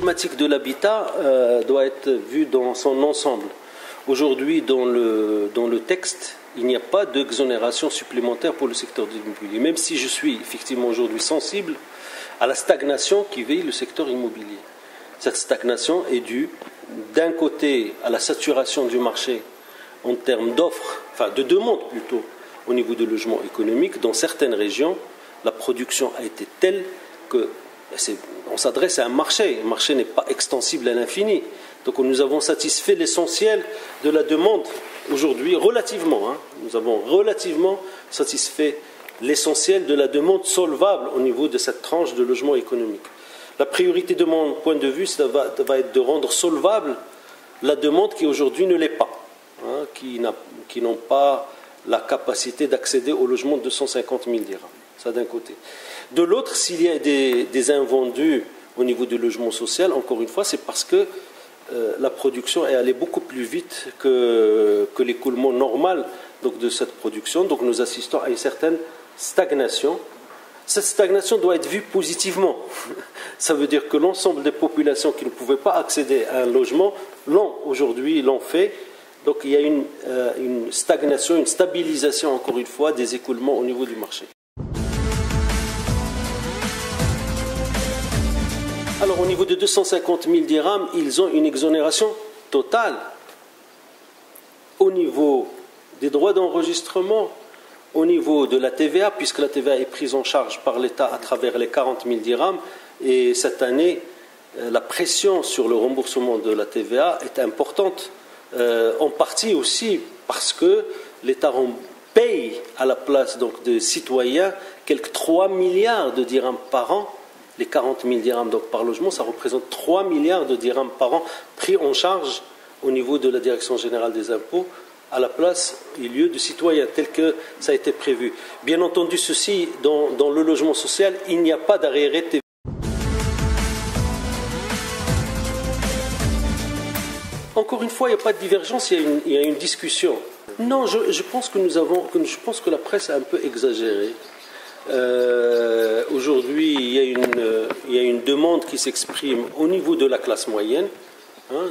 problématique de l'habitat doit être vue dans son ensemble. Aujourd'hui, dans le texte, il n'y a pas d'exonération supplémentaire pour le secteur de l'immobilier, même si je suis effectivement aujourd'hui sensible à la stagnation qui vit le secteur immobilier. Cette stagnation est due d'un côté à la saturation du marché en termes d'offres, enfin de demande plutôt, au niveau de logement économique. Dans certaines régions, la production a été telle qu'on s'adresse à un marché. Le marché n'est pas extensible à l'infini. Donc nous avons satisfait l'essentiel de la demande aujourd'hui, relativement. Nous avons relativement satisfait l'essentiel de la demande solvable au niveau de cette tranche de logement économique. La priorité de mon point de vue, ça va être de rendre solvable la demande qui aujourd'hui ne l'est pas, qui n'ont pas la capacité d'accéder au logement de 250 000 dirhams. Ça d'un côté. De l'autre, s'il y a des invendus au niveau du logement social, encore une fois, c'est parce que la production est allée beaucoup plus vite que l'écoulement normal donc, de cette production. Donc nous assistons à une certaine stagnation. Cette stagnation doit être vue positivement. Ça veut dire que l'ensemble des populations qui ne pouvaient pas accéder à un logement aujourd'hui l'ont fait. Donc il y a une stagnation, une stabilisation encore une fois des écoulements au niveau du marché. Alors au niveau de 250 000 dirhams, ils ont une exonération totale au niveau des droits d'enregistrement, au niveau de la TVA, puisque la TVA est prise en charge par l'État à travers les 40 000 dirhams. Et cette année, la pression sur le remboursement de la TVA est importante, en partie aussi parce que l'État paye à la place donc, des citoyens quelques 3 milliards de dirhams par an. Les 40 000 dirhams donc, par logement, ça représente 3 milliards de dirhams par an pris en charge au niveau de la Direction générale des impôts à la place et lieu du citoyen, tel que ça a été prévu. Bien entendu, ceci, dans le logement social, il n'y a pas d'arriéré TVA. Encore une fois, il n'y a pas de divergence, il y a une discussion. Non, je pense que la presse a un peu exagéré. Aujourd'hui, il y a une demande qui s'exprime au niveau de la classe moyenne,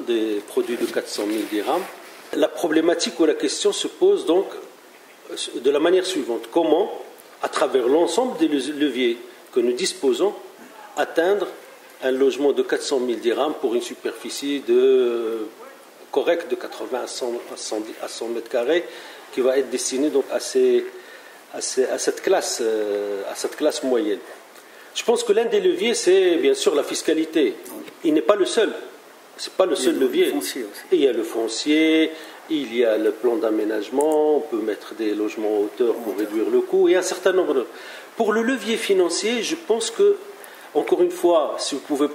des produits de 400 000 dirhams. La problématique ou la question se pose donc de la manière suivante. Comment, à travers l'ensemble des leviers que nous disposons, atteindre un logement de 400 000 dirhams pour une superficie correcte de 80 à 100 mètres carrés qui va être destinée donc à cette classe moyenne. Je pense que l'un des leviers, c'est bien sûr la fiscalité. Il n'est pas le seul. Ce n'est pas le seul levier. Il y a le foncier, il y a le plan d'aménagement, on peut mettre des logements en hauteur pour réduire le coût, et un certain nombre de... Pour le levier financier, je pense que, encore une fois, si vous pouvez,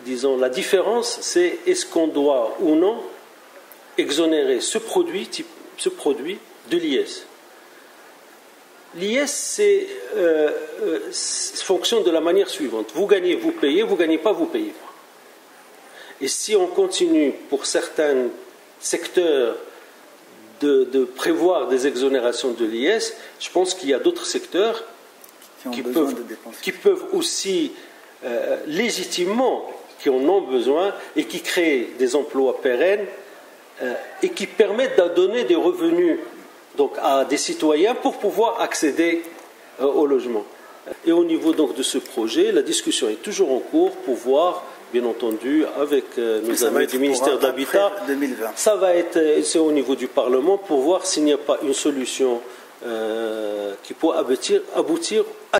disons, la différence, c'est est-ce qu'on doit ou non exonérer ce produit de l'IS. L'IS, fonctionne de la manière suivante. Vous gagnez, vous payez, vous ne gagnez pas, vous payez pas. Et si on continue pour certains secteurs de prévoir des exonérations de l'IS, je pense qu'il y a d'autres secteurs qui peuvent aussi légitimement, qui en ont besoin et qui créent des emplois pérennes et qui permettent de donner des revenus donc, à des citoyens pour pouvoir accéder au logement. Et au niveau donc, de ce projet, la discussion est toujours en cours pour voir, bien entendu, avec nos amis du ministère de l'Habitat, ça va être c'est au niveau du Parlement pour voir s'il n'y a pas une solution qui pourrait aboutir à